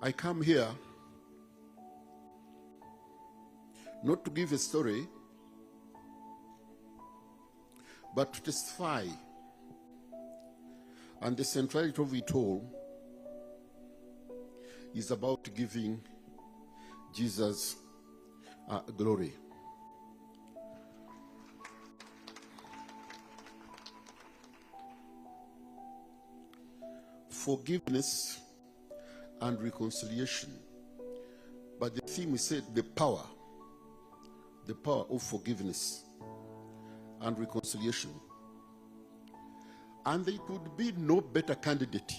I come here not to give a story, but to testify. And the centrality of it all is about giving Jesus glory. Forgiveness and reconciliation. But the theme is said the power of forgiveness and reconciliation. And there could be no better candidate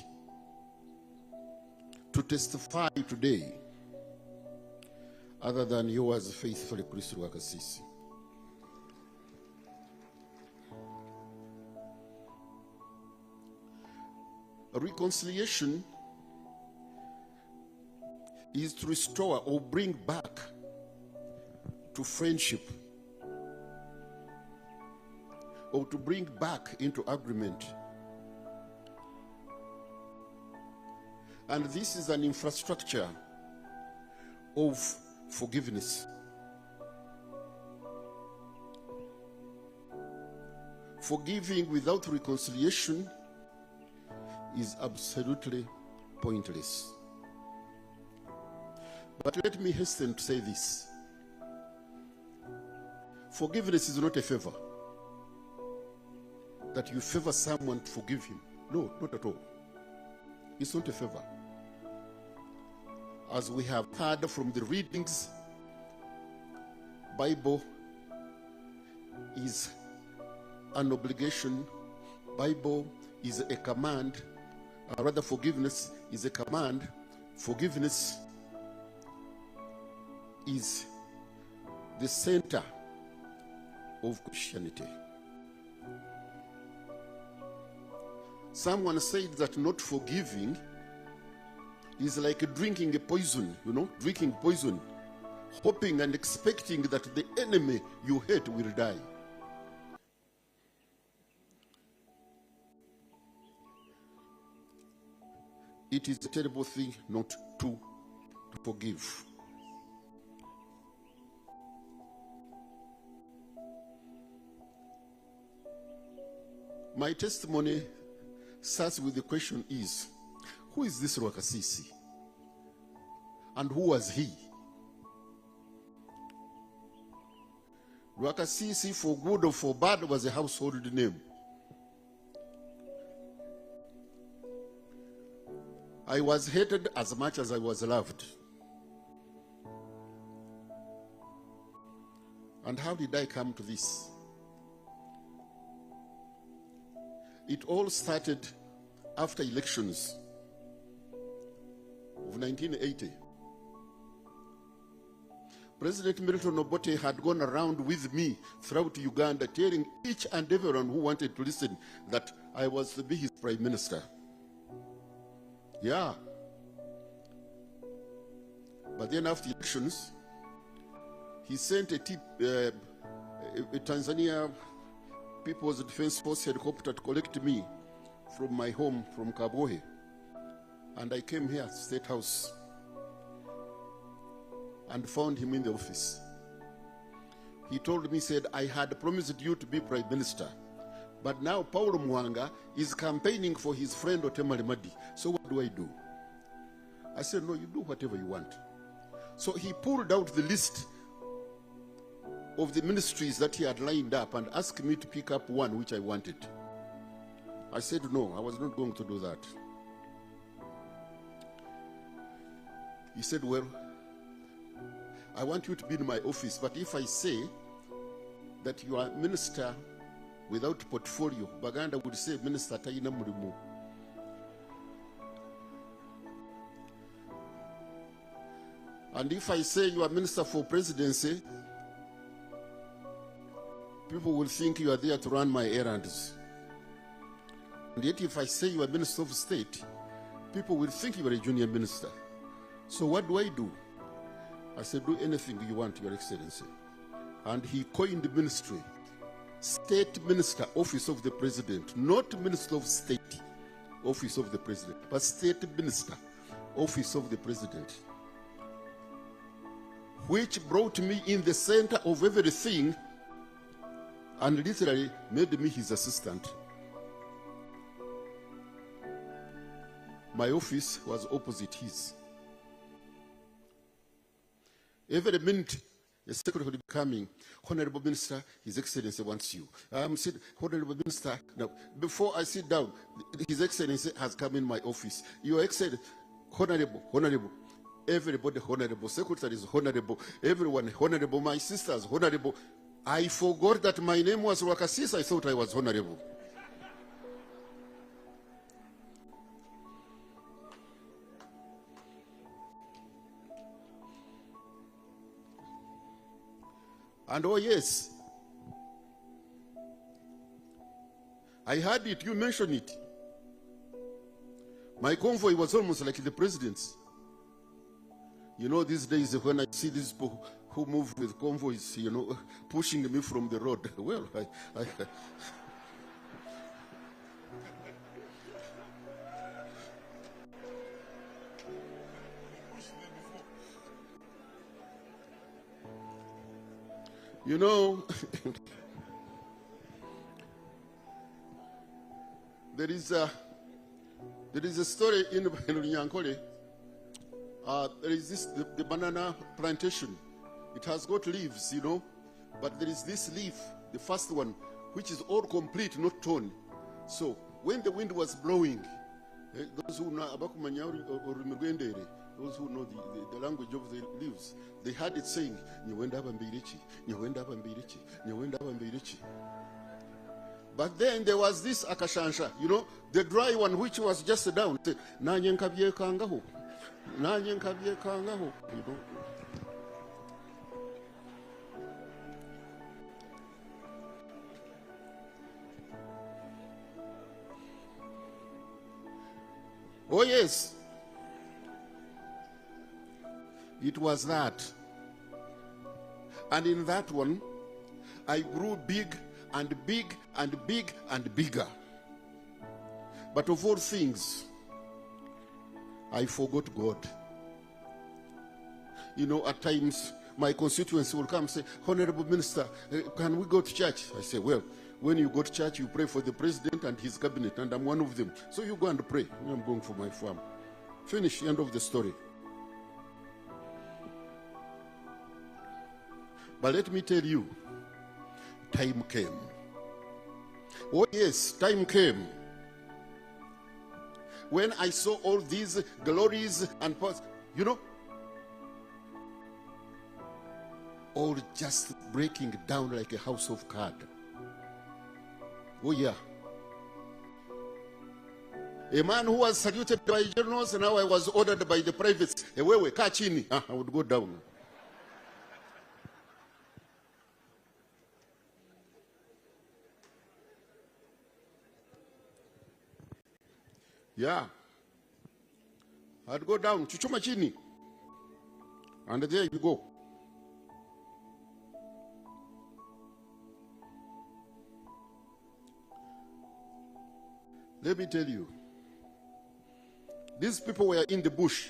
to testify today other than yours faithfully, Chris Rwakasisi'S. Reconciliation is to restore or bring back to friendship, or to bring back into agreement. And this is an infrastructure of forgiveness. Forgiving without reconciliation is absolutely pointless. But let me hasten to say this. Forgiveness is not a favor. That you favor someone to forgive him. No, not at all. It's not a favor. As we have heard from the readings, Bible is an obligation. Bible is a command. Rather, forgiveness is a command. Forgiveness is the center of Christianity. Someone said that not forgiving is like drinking a poison, drinking poison, hoping and expecting that the enemy you hate will die. It is a terrible thing not to forgive. My testimony starts with the question is, who is this Rwakasisi'S? And who was he? Rwakasisi'S, for good or for bad, was a household name. I was hated as much as I was loved. And how did I come to this? It all started after elections of 1980. President Milton Obote had gone around with me throughout Uganda telling each and everyone who wanted to listen that I was to be his prime minister. Yeah. But then after elections, he sent a Tanzania People's Defense Force helicopter to collect me from my home from Kabohe. And I came here to State House and found him in the office. He told me, said, I had promised you to be prime minister, but now Paul Mwanga is campaigning for his friend Otemale Madi. So what do I do? I said, no, you do whatever you want. So he pulled out the list of the ministries that he had lined up and asked me to pick up one which I wanted. I said, no, I was not going to do that. He said, well, I want you to be in my office, but if I say that you are a minister without portfolio, Baganda would say, Minister Taina Murimu. And if I say you are minister for presidency, people will think you are there to run my errands. And yet if I say you are minister of state, people will think you are a junior minister. So what do I do? I said, do anything you want, Your Excellency. And he coined the ministry, State Minister, Office of the President, not Minister of State, Office of the President, but State Minister, office of the president, which brought me in the center of everything and literally made me his assistant. My office was opposite his. Every minute, the secretary would be coming. Honorable Minister, His Excellency wants you. Honorable Minister, now, before I sit down, His Excellency has come in my office. Your Excellency, honorable. Everybody honorable. Secretary is honorable. Everyone honorable. My sisters honorable. I forgot that my name was Rwakasisi'S. I thought I was honorable. And oh yes, I heard it, you mentioned it. My convoy was almost like the president's. You know, these days when I see these people who move with convoys, you know, pushing me from the road, well, you know, there is a story in Nyankole. There is this the banana plantation. It has got leaves, you know, but there is this leaf, the first one, which is all complete, not torn. So when the wind was blowing, those who know those who know the language of the leaves, they had it saying, but then there was this akashansha, you know, the dry one which was just down. You know. Oh yes, it was that. And in that one, I grew big and big and big and bigger. But of all things, I forgot God. You know, at times, my constituency will come and say, Honorable Minister, can we go to church? I say, well, when you go to church, you pray for the president and his cabinet, and I'm one of them. So you go and pray. I'm going for my farm. Finish, end of the story. But let me tell you, time came. Oh yes, time came. When I saw all these glories and powers, you know, all just breaking down like a house of cards. Oh yeah. A man who was saluted by generals, and now I was ordered by the privates. I would go down. Yeah. I'd go down. Chuchuma chini. And there you go. Let me tell you, these people were in the bush,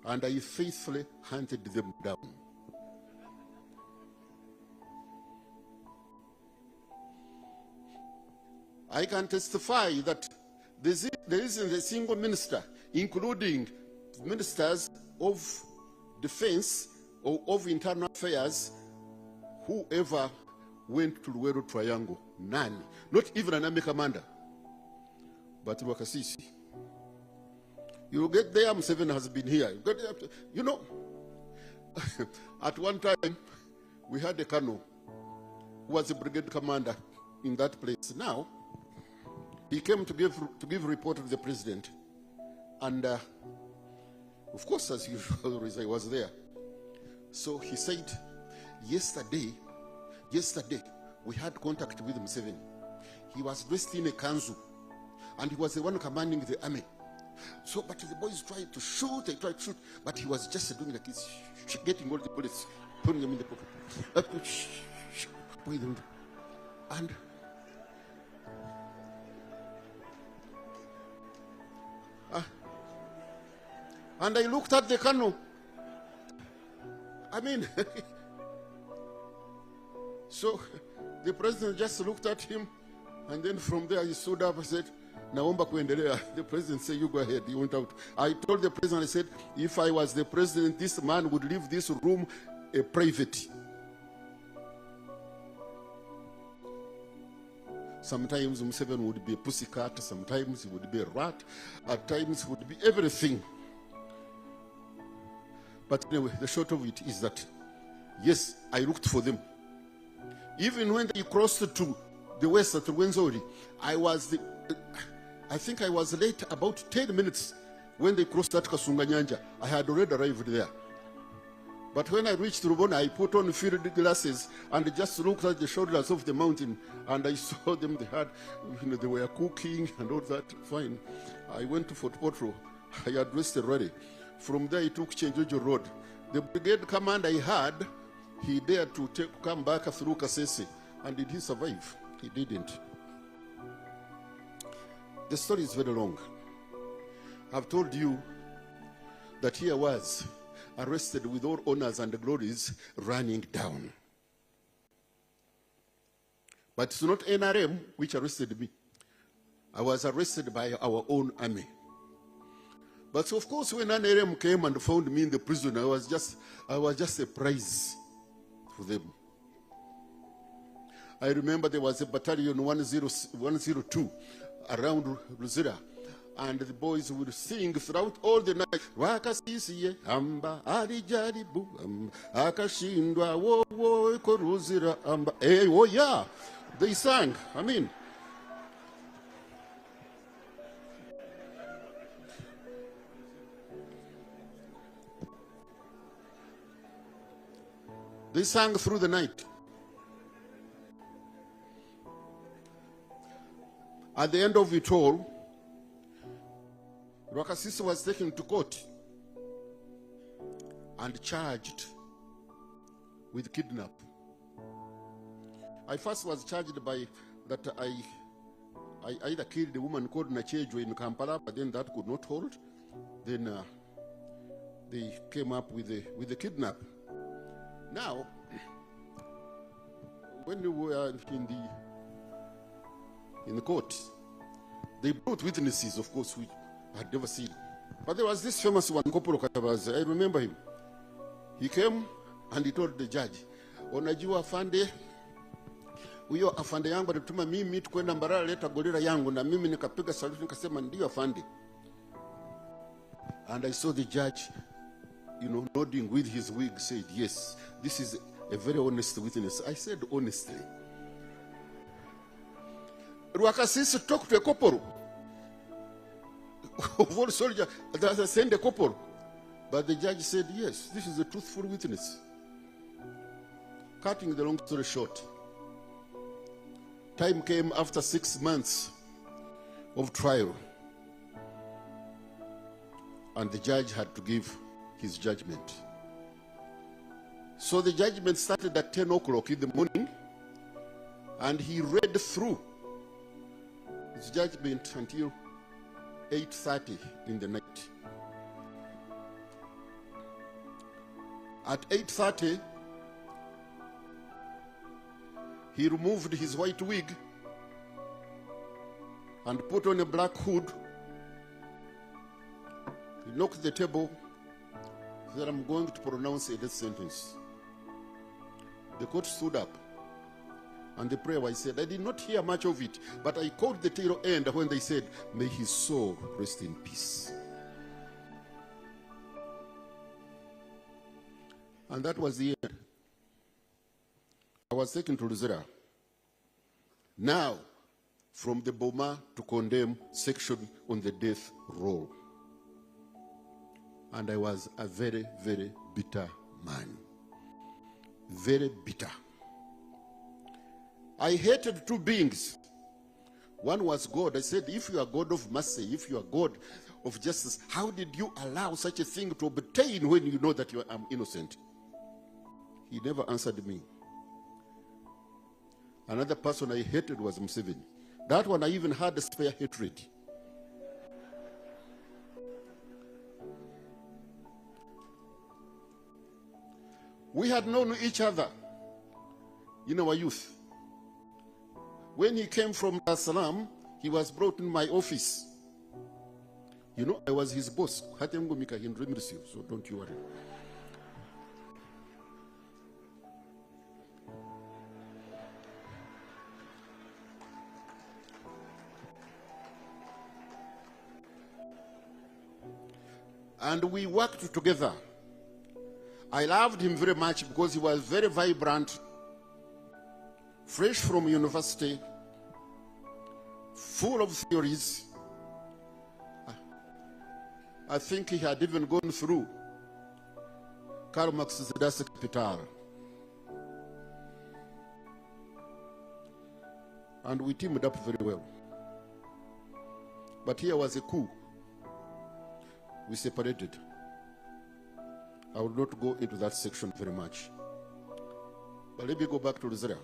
and I faithfully hunted them down. I can testify that there isn't a single minister, including ministers of defense or of internal affairs, who ever went to Luwero Triangle. None. Not even an army commander. But Rwakasisi. You get there, Museveni has been here. You know, at one time, we had a colonel who was a brigade commander in that place. Now, he came to give a report to the president. And, of course, as usual, I was there. So he said, yesterday, we had contact with Museveni. He was dressed in a kanzu, and he was the one commanding the army. So, but the boys tried to shoot, but he was just doing like this, getting all the bullets, putting them in the pocket. And And I looked at the colonel. I mean, so the president just looked at him, and then from there he stood up and said, Naomba kuendelea. The president said, you go ahead. He went out. I told the president, I said, if I was the president, this man would leave this room a private. Sometimes Museveni would be a pussycat, sometimes he would be a rat, at times he would be everything. But anyway, the short of it is that, yes, I looked for them. Even when they crossed to the west at Rwenzori, I think I was late about 10 minutes when they crossed at Kasunga Nyanja. I had already arrived there. But when I reached Rubona, I put on field glasses and just looked at the shoulders of the mountain, and I saw them. They had, they were cooking and all that. Fine. I went to Fort Potro. I had rested already. From there, I took Chenjojo Road. The brigade commander I had, he dared to come back through Rwakasisi'S. And did he survive? He didn't. The story is very long. I've told you that here was arrested with all honors and glories running down. But it's not NRM which arrested me. I was arrested by our own army. But of course, when NRM came and found me in the prison, I was just a prize for them. I remember there was a battalion 102 around Luzira, and the boys would sing throughout all the night. Rwakasisi'S amba alijaribu akashindwa wo koruzira amba. Hey, oh yeah, they sang. I mean, they sang through the night. At the end of it all, Rwakasisi'S was taken to court and charged with kidnap. I first was charged by that I either killed a woman called Nachejo in Kampala, but then that could not hold. Then they came up with the kidnap. Now, when we were in the court, they brought witnesses, of course, we had never seen. But there was this famous one, Kopolo Katabazi. I remember him. He came and he told the judge, Onajua afande, huyo afande yangu alituma mimi tukwenda Mbarara leta gorila yangu, na mimi nikapiga saluti nikasema ndio afande. And I saw the judge, nodding with his wig, said, yes, this is a very honest witness. I said, honestly. Rwakasisi'S talked to a corporal of all soldiers that sent a corporal. But the judge said, yes, this is a truthful witness. Cutting the long story short, time came after 6 months of trial, and the judge had to give his judgment. So the judgment started at 10 o'clock in the morning, and he read through his judgment until 8:30 in the night. At 8:30, he removed his white wig and put on a black hood. He knocked the table, said, I'm going to pronounce a death sentence. The court stood up, and the prayer, I said, I did not hear much of it, but I caught the tail end when they said, may his soul rest in peace. And that was the end. I was taken to Luzira. Now, from the Boma to condemn section on the death roll. And I was a very, very bitter man. Very bitter. I hated two beings. One was God. I said, if you are God of mercy, if you are God of justice, how did you allow such a thing to obtain when you know that you are innocent? He never answered me. Another person I hated was Museveni. That one I even had a spare hatred. We had known each other in our youth. When he came from Dar es Salaam, he was brought in my office. You know, I was his boss. So don't you worry. And we worked together. I loved him very much because he was very vibrant, fresh from university, full of theories. I think he had even gone through Karl Marx's Das Kapital. And we teamed up very well. But here was a coup. We separated. I will not go into that section very much. But let me go back to Israel.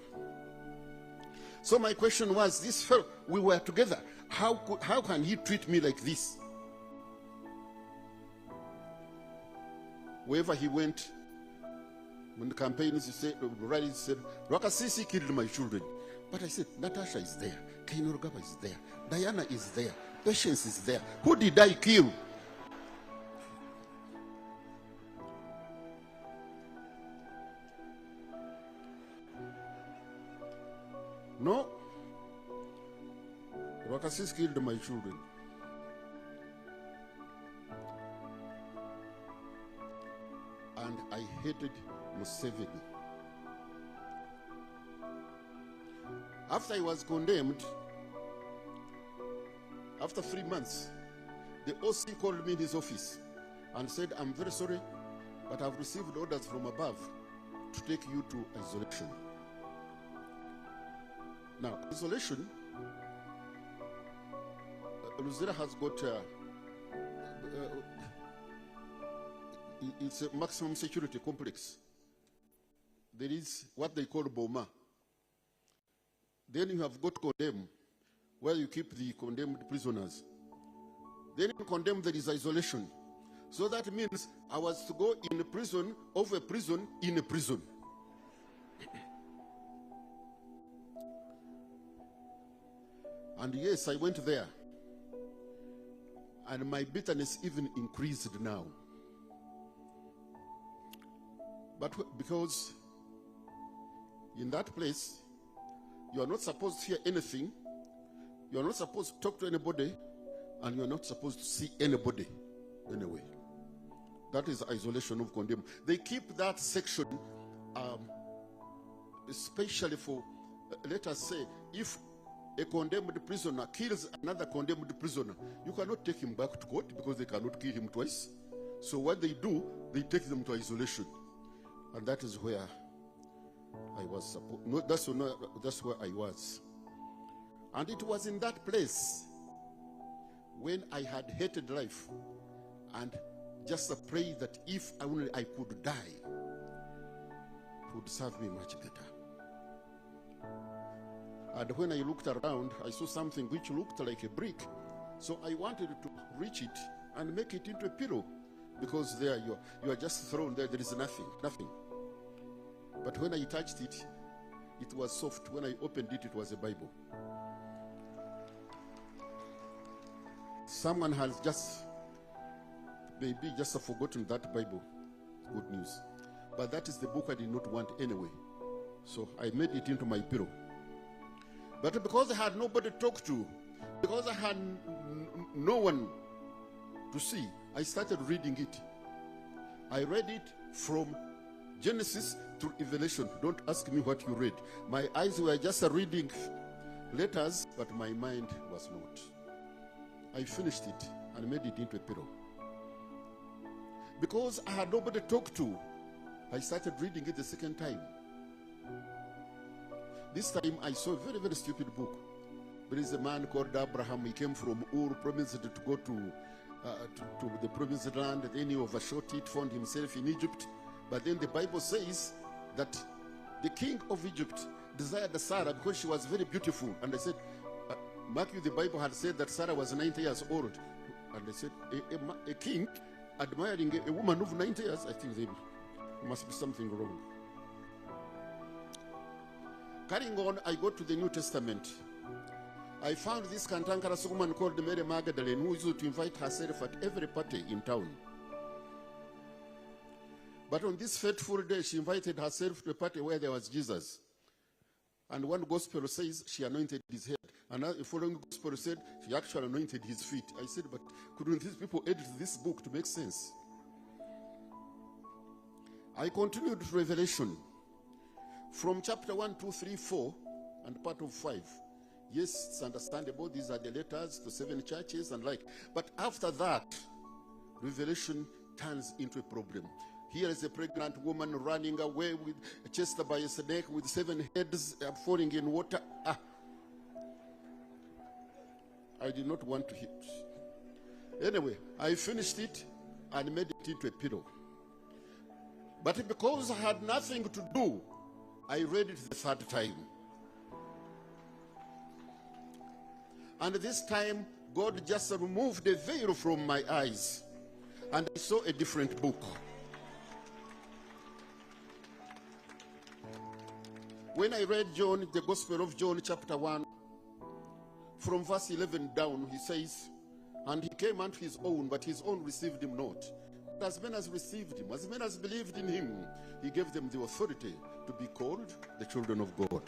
So my question was, this fellow, we were together. How can he treat me like this? Wherever he went, when the campaigns, he said, Rwakasisi'S killed my children. But I said, Natasha is there. Kainorugaba is there. Diana is there. Patience is there. Who did I kill? No. Rwakasisi'S killed my children. And I hated Museveni. After I was condemned, after 3 months, the OC called me in his office and said, I'm very sorry, but I've received orders from above to take you to isolation. Now, isolation, Luzera has got, it's a maximum security complex. There is what they call Boma. Then you have got condemn, where you keep the condemned prisoners. Then in condemn there is isolation. So that means I was to go in a prison of a prison in a prison. And yes, I went there. And my bitterness even increased now. But because in that place, you are not supposed to hear anything. You are not supposed to talk to anybody. And you are not supposed to see anybody anyway. That is isolation of condemned. They keep that section especially for, let us say, if a condemned prisoner kills another condemned prisoner, you cannot take him back to court because they cannot kill him twice. So what they do, they take them to isolation. And that is where I was supposed, no, that's where I was. And it was in that place when I had hated life and just pray that if only I could die, it would serve me much better. And when I looked around, I saw something which looked like a brick. So I wanted to reach it and make it into a pillow, because there you are just thrown there. There is nothing. But when I touched it, it was soft. When I opened it, it was a Bible. Someone has maybe just forgotten that Bible. Good news. But that is the book I did not want anyway. So I made it into my pillow. But because I had nobody to talk to, because I had no one to see, I started reading it. I read it from Genesis to Revelation. Don't ask me what you read. My eyes were just reading letters, but my mind was not. I finished it and made it into a pillow. Because I had nobody to talk to, I started reading it the second time. This time I saw a very, very stupid book. There is a man called Abraham. He came from Ur, promised to go to the promised land. Then he overshot it, found himself in Egypt. But then the Bible says that the king of Egypt desired Sarah because she was very beautiful. And they said, Matthew, the Bible had said that Sarah was 90 years old. And they said, a king admiring a woman of 90 years, I think they There must be something wrong. Carrying on, I go to the New Testament. I found this cantankerous woman called Mary Magdalene who used to invite herself at every party in town. But on this fateful day, she invited herself to a party where there was Jesus. And one gospel says she anointed his head. Another following gospel said she actually anointed his feet. I said, but couldn't these people edit this book to make sense? I continued Revelation from chapter 1, 2, 3, 4, and part of 5. Yes, it's understandable. These are the letters to 7 churches and like. But after that, Revelation turns into a problem. Here is a pregnant woman running away with a chest by a snake with 7 heads falling in water. I did not want to hit. Anyway, I finished it and made it into a pillow. But because I had nothing to do, I read it the 3rd time. And this time, God just removed the veil from my eyes, and I saw a different book. When I read John, the Gospel of John, chapter 1, from verse 11 down, he says, and he came unto his own, but his own received him not. But as many as received him, as many as believed in him, he gave them the authority to be called the children of God.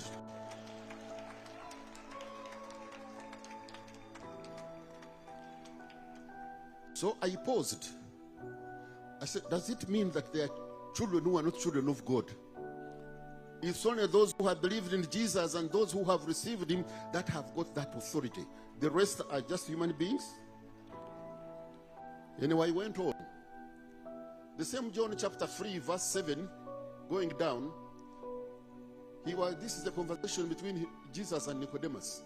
So I paused. I said, does it mean that there are children who are not children of God? It's only those who have believed in Jesus and those who have received him that have got that authority. The rest are just human beings. Anyway, I went on. The same John chapter 3, verse 7, going down, this is a conversation between Jesus and Nicodemus.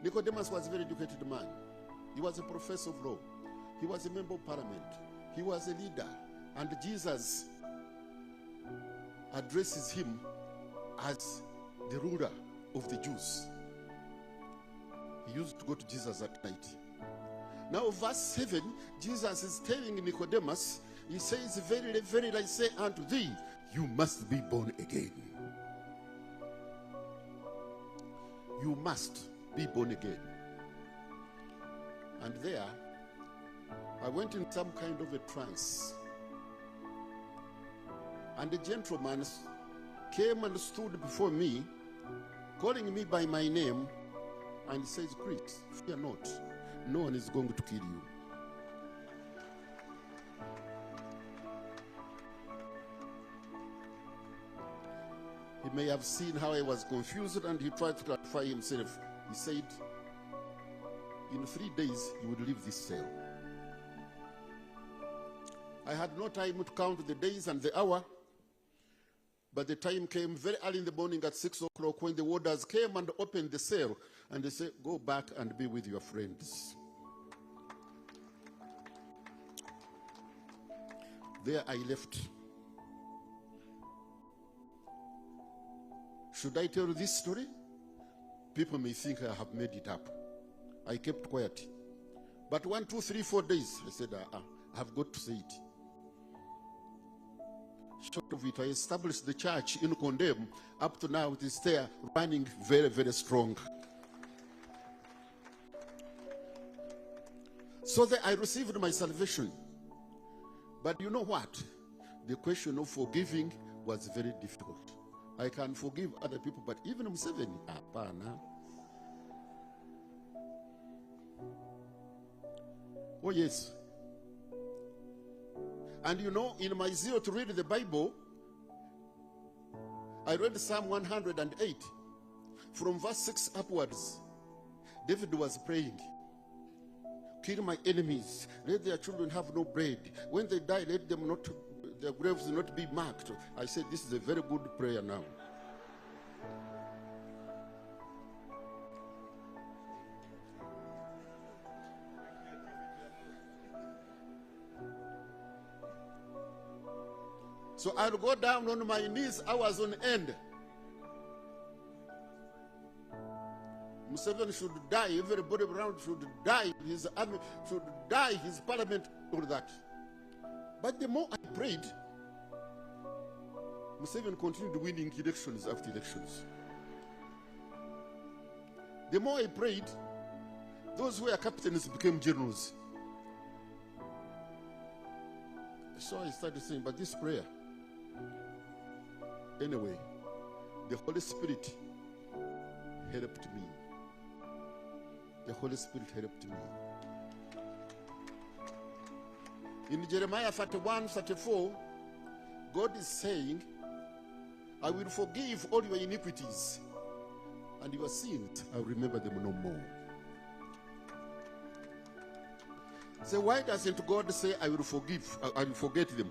Nicodemus was a very educated man. He was a professor of law. He was a member of parliament. He was a leader. And Jesus addresses him as the ruler of the Jews. He used to go to Jesus at night. Now, verse 7, Jesus is telling Nicodemus, he says, verily, verily, I say unto thee, you must be born again. You must be born again. And there, I went in some kind of a trance. And a gentleman came and stood before me, calling me by my name, and says, Chris, fear not. No one is going to kill you. He may have seen how I was confused, and he tried to clarify himself. He said, in 3 days, you would leave this cell. I had no time to count the days and the hour, but the time came very early in the morning at 6 o'clock when the warders came and opened the cell, and they said, go back and be with your friends. There I left. Should I tell this story? People may think I have made it up. I kept quiet. But 1, 2, 3, 4 days, I said, I have got to say it. Short of it, I established the church in Condem. Up to now, it is there running very, very strong. So that I received my salvation. But you know what? The question of forgiving was very difficult. I can forgive other people, but even Museveni, oh yes. And you know, in my zeal to read the Bible, I read Psalm 108. From verse 6 upwards, David was praying, kill my enemies, let their children have no bread. When they die, let them not, their graves not be marked. I said, this is a very good prayer now. So I'll go down on my knees hours on end. Museveni should die, everybody around should die, his army should die, his parliament, all that. But the more I prayed, Museveni continued winning elections after elections. The more I prayed, those who were captains became generals. So I started saying, but this prayer, anyway, the Holy Spirit helped me. The Holy Spirit helped me. In Jeremiah 31:34, God is saying, I will forgive all your iniquities, and your sins, I will remember them no more. So why doesn't God say, I will forgive, I will forget them?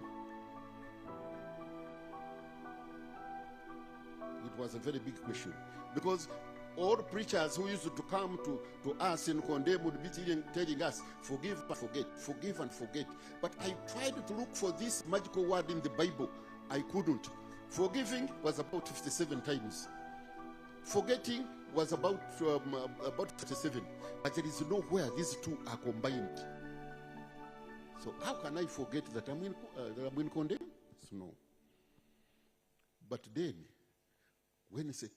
It was a very big question. Because all preachers who used to come to us and condemn would be telling us, forgive and forget, forgive and forget. But I tried to look for this magical word in the Bible. I couldn't. Forgiving was about 57 times. Forgetting was about 57. But there is nowhere these two are combined. So how can I forget that I'm in condemn? No. But then, when he said,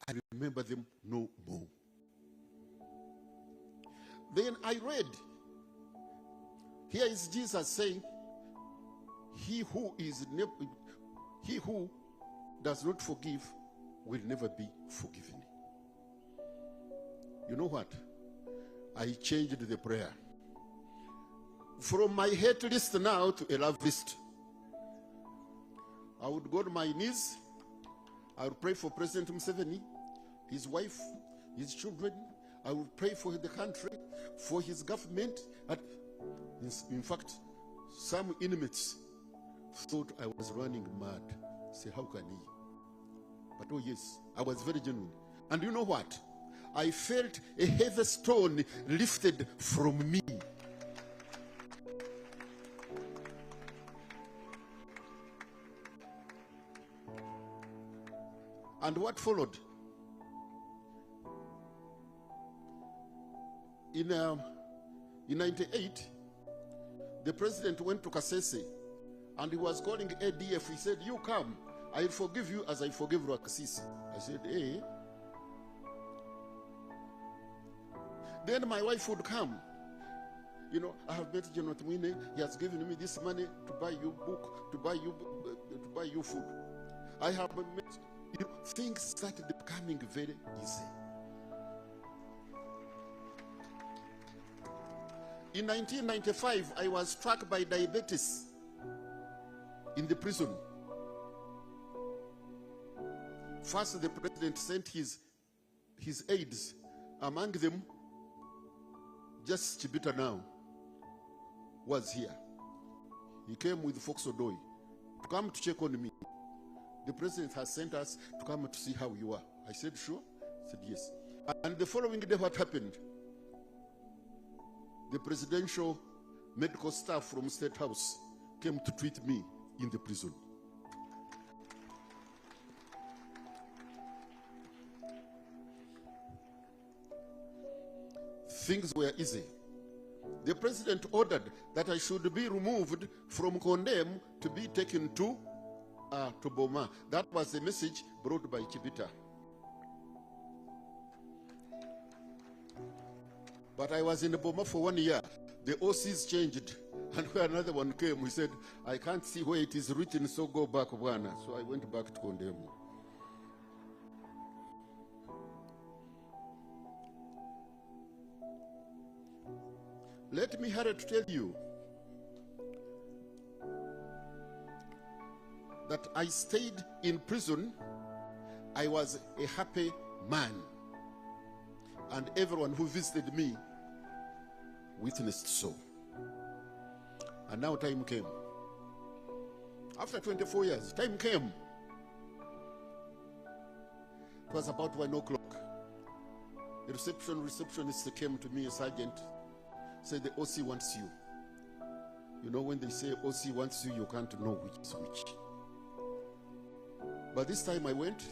I remember them no more. Then I read, here is Jesus saying, he who does not forgive will never be forgiven. You know what? I changed the prayer. From my hate list now to a love list. I would go to my knees. I would pray for President Museveni, his wife, his children. I would pray for the country, for his government. In fact, some inmates thought I was running mad. Say, how can he? But oh yes, I was very genuine. And you know what? I felt a heavy stone lifted from me. And what followed? In 98, the president went to Kasese and he was calling ADF. He said, you come, I'll forgive you as I forgive Rwakasisi'S. I said, eh? Then my wife would come. You know, I have met General Twine. He has given me this money to buy you book, to buy you food. I have met, things started becoming very easy. In 1995, I was struck by diabetes in the prison. First, the president sent his aides, among them, just Chibita now was here. He came with Fox Odoi to come to check on me. The president has sent us to come to see how you are. I said, sure. He said, yes. And the following day, what happened? The presidential medical staff from State House came to treat me in the prison. Things were easy. The president ordered that I should be removed from Condemn to be taken to Boma. That was the message brought by Chibita. But I was in Boma for 1 year. The OCs changed, and when another one came, we said, I can't see where it is written, so go back, Bwana. So I went back to Condemn. Let me hurry to tell you that I stayed in prison. I was a happy man. And everyone who visited me witnessed so. And now time came. After 24 years, time came. It was about 1 o'clock. The receptionist came to me, a sergeant, said the OC wants you. You know, when they say OC wants you, you can't know which is which. But this time I went.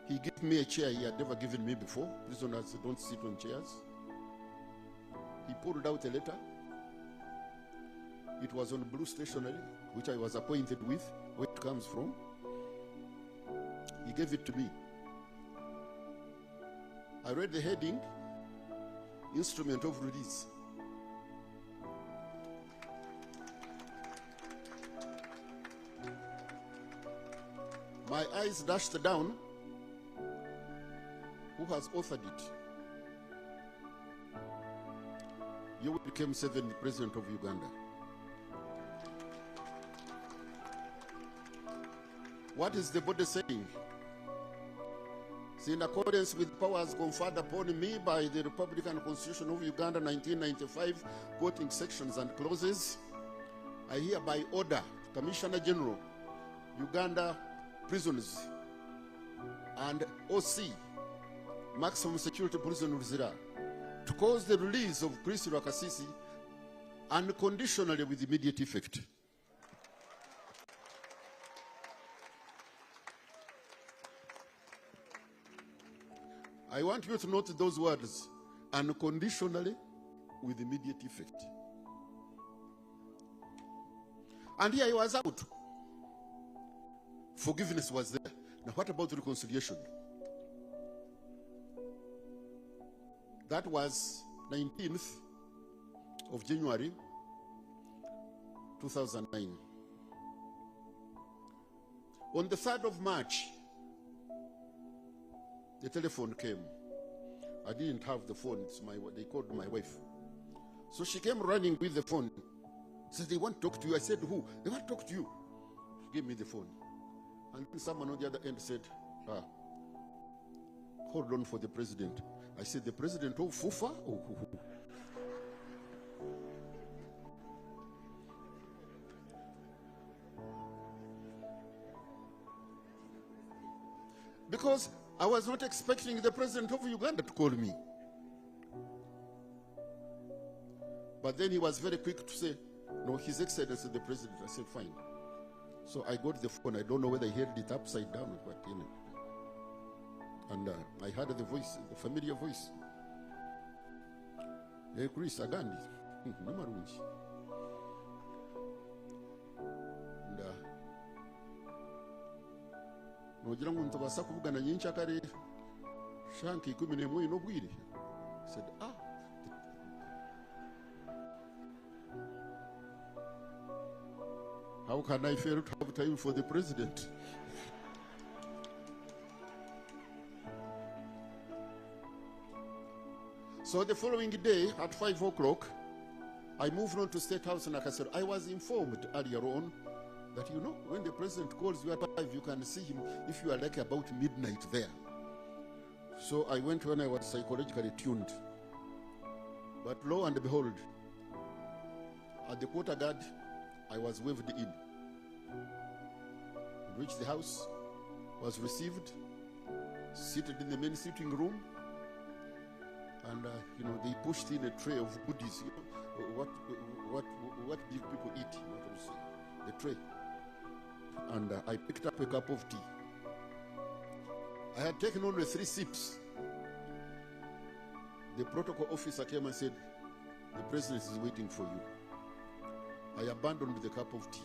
He gave me a chair he had never given me before. Prisoners don't sit on chairs. He pulled out a letter. It was on blue stationery, which I was appointed with, where it comes from. He gave it to me. I read the heading, Instrument of Release. My eyes dashed down. Who has authored it? You became 7th President of Uganda. What is the body saying? It's in accordance with powers conferred upon me by the Republican Constitution of Uganda 1995, quoting sections and clauses. I hereby order Commissioner General, Uganda Prisons and OC, Maximum Security Prison Ruzira, to cause the release of Chris Rwakasisi unconditionally with immediate effect. I want you to note those words, unconditionally with immediate effect. And here he was out. Forgiveness was there. Now what about reconciliation? That was 19th of January 2009. On the 3rd of March, the telephone came. I didn't have the phone. They called my wife. So she came running with the phone. Said, they want to talk to you. I said, who? They want to talk to you. She gave me the phone. And then someone on the other end said, hold on for the president. I said, the president of Fufa? Oh. Because I was not expecting the president of Uganda to call me. But then he was very quick to say, no, His Excellency the President. I said, fine. So I got the phone. I don't know whether he held it upside down, but you know. And I heard the voice, the familiar voice. Hey, Chris, Agandi. Namarunji. And nogira ngu ntobasa kuvugana nyinshi kare shanki 11 n'obwire. I said, how can I fail to have time for the president? So the following day at 5 o'clock, I moved on to State House in Nakasero. I was informed earlier on that, you know, when the president calls you at 5, you can see him if you are like about midnight there. So I went when I was psychologically tuned. But lo and behold, at the quarter guard, I was waved in. Reached the house, was received, seated in the main sitting room, and you know, they pushed in a tray of goodies. You know, what big people eat? You know what I'm saying? The tray. And I picked up a cup of tea. I had taken only 3 sips. The protocol officer came and said, "The president is waiting for you." I abandoned the cup of tea.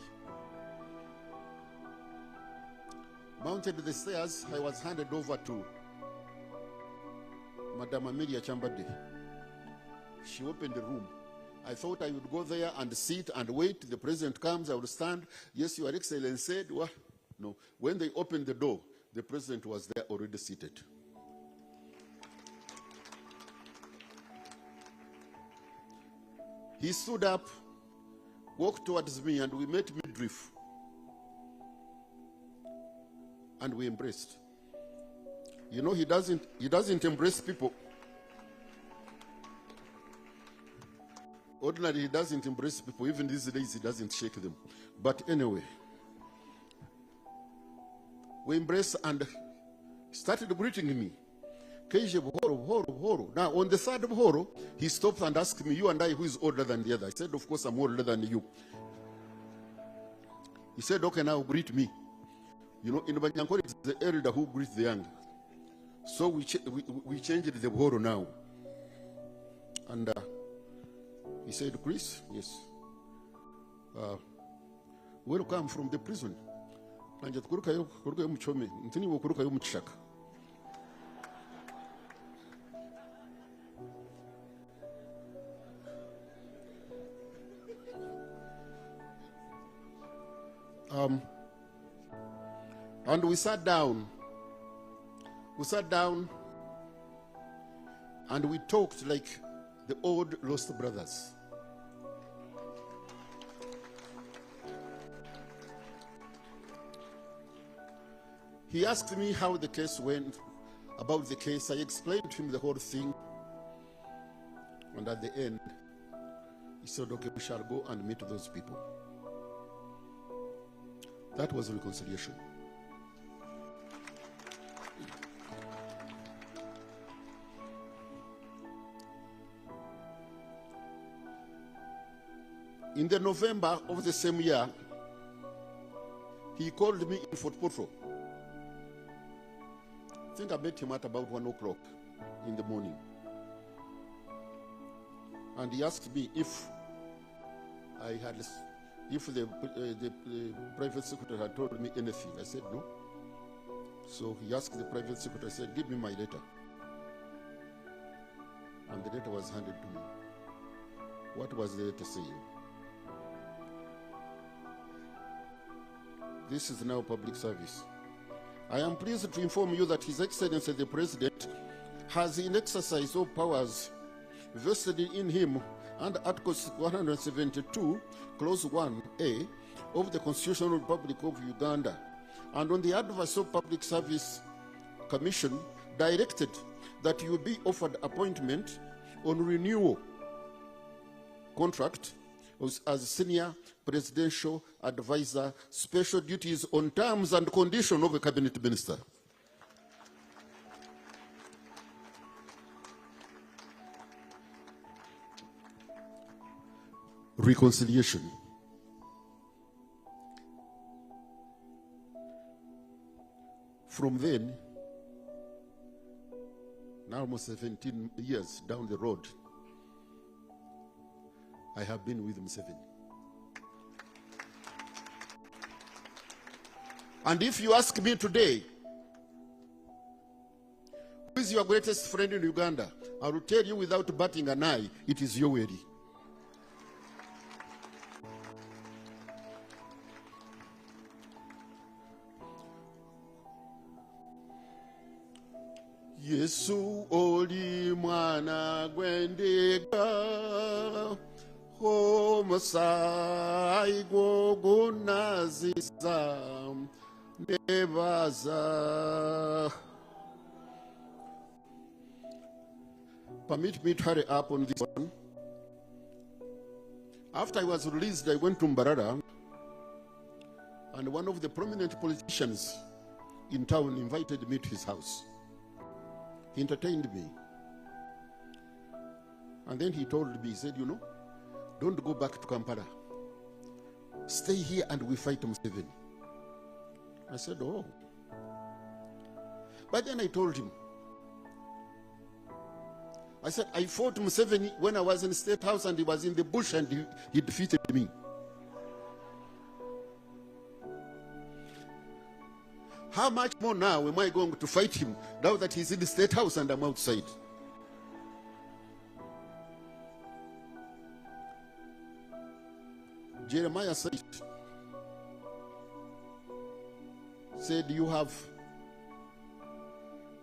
Mounted the stairs, I was handed over to Madam Amelia Chambade. She opened the room. I thought I would go there and sit and wait. The president comes, I would stand. Yes, Your Excellency said, well, no. When they opened the door, the president was there already seated. He stood up, walked towards me, and we met midriff. And we embraced. You know, he doesn't embrace people. Ordinarily, he doesn't embrace people. Even these days, he doesn't shake them. But anyway, we embraced and started greeting me. Now, on the 3rd of Horo, he stopped and asked me, you and I, who is older than the other? I said, of course, I'm older than you. He said, okay, now greet me. You know, in Banyankore, it's the elder who greets the young. So we changed the Horo now. And he said, Chris, yes. welcome from the prison. And we sat down. And we talked like the old lost brothers. He asked me how the case went, about the case. I explained to him the whole thing. And at the end, he said, okay, we shall go and meet those people. That was reconciliation. In the November of the same year, he called me in Fort Portal. I think I met him at about 1 o'clock in the morning. And he asked me if the private secretary had told me anything. I said no. So he asked the private secretary, I said, give me my letter. And the letter was handed to me. What was the letter saying? This is now public service. I am pleased to inform you that His Excellency the President has in exercise all powers vested in him under Article 172, Clause 1A of the Constitutional Republic of Uganda, and on the advice of Public Service Commission, directed that you be offered appointment on renewal contract as Senior Presidential Advisor, special duties on terms and conditions of a Cabinet Minister. Reconciliation. From then, now almost 17 years down the road, I have been with Museveni. And if you ask me today, who is your greatest friend in Uganda, I will tell you without batting an eye, it is Yoweri. Yesu oli mwana gwendega Homasai gogonaziza nebaza. Permit me to hurry up on this one. After I was released, I went to Mbarara, and one of the prominent politicians in town invited me to his house. He entertained me. And then he told me, he said, you know, don't go back to Kampala. Stay here and we fight Museveni. I said, oh. But then I told him, I said, I fought Museveni when I was in the State House and he was in the bush and he defeated me. How much more now am I going to fight him now that he's in the State House and I'm outside? Jeremiah said, you have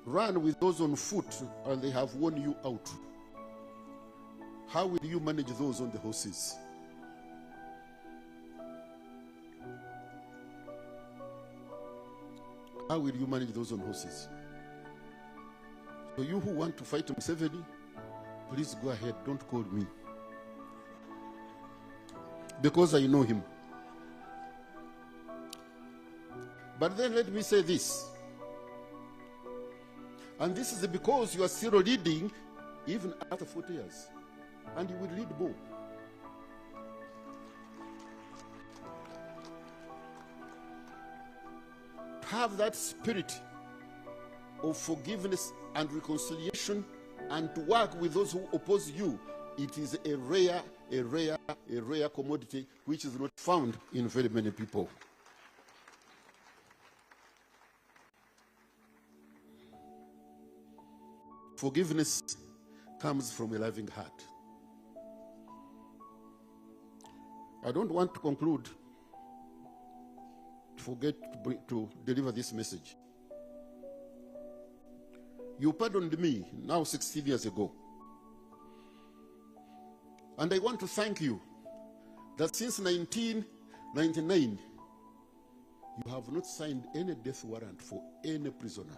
run with those on foot and they have worn you out. How will you manage those on the horses? How will you manage those on horses? So you who want to fight Museveni, please go ahead, don't call me. Because I know him. But then let me say this. And this is because you are still leading even after 40 years. And you will lead more. Have that spirit of forgiveness and reconciliation and to work with those who oppose you, it is a rare a rare commodity which is not found in very many people. Forgiveness comes from a loving heart. I don't want to conclude, forget to deliver this message. You pardoned me now 16 years ago. And I want to thank you that since 1999, you have not signed any death warrant for any prisoner.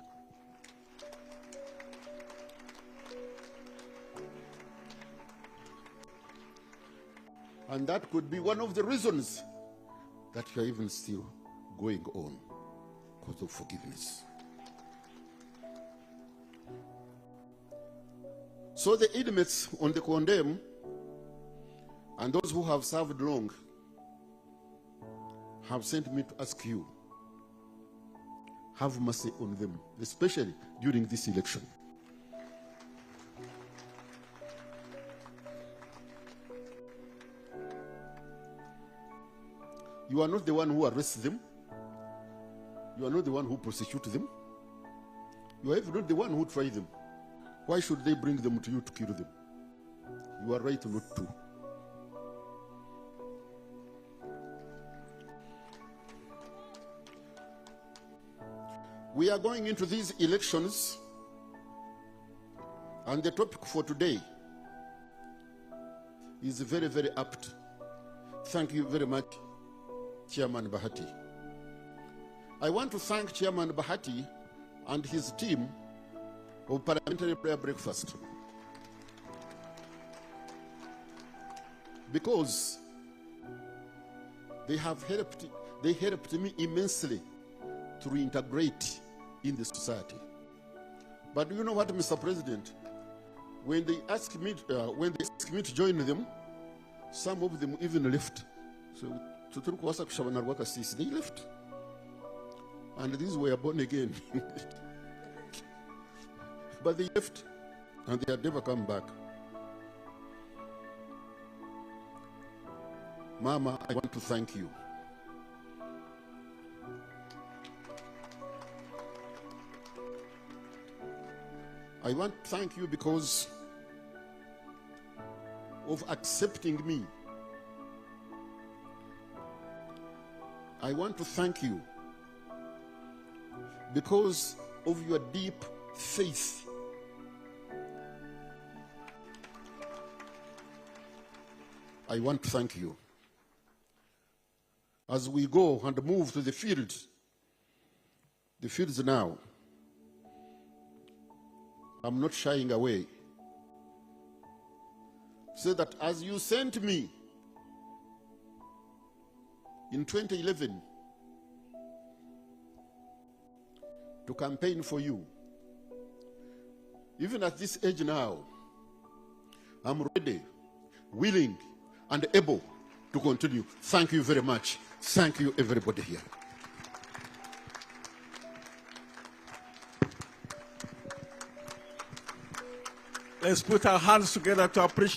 And that could be one of the reasons that you are even still going on, because of forgiveness. So the inmates on the condemn and those who have served long have sent me to ask you, have mercy on them, especially during this election. You are not the one who arrests them. You are not the one who prosecutes them. You are even not the one who tries them. Why should they bring them to you to kill them? You are right not to. We are going into these elections, and the topic for today is very, very apt. Thank you very much, Chairman Bahati. I want to thank Chairman Bahati and his team of Parliamentary Prayer Breakfast, because they helped me immensely to reintegrate in the society. But you know what, Mr. President? When they asked me to join them, some of them even left. So Rwakasisi'S, they left, and these were born again. But they left, and they have never come back. Mama, I want to thank you. I want to thank you because of accepting me. I want to thank you because of your deep faith. I want to thank you. As we go and move to the fields now, I'm not shying away. So that as you sent me in 2011 to campaign for you, even at this age now, I'm ready, willing, and able to continue. Thank you very much. Thank you, everybody here. Let's put our hands together to appreciate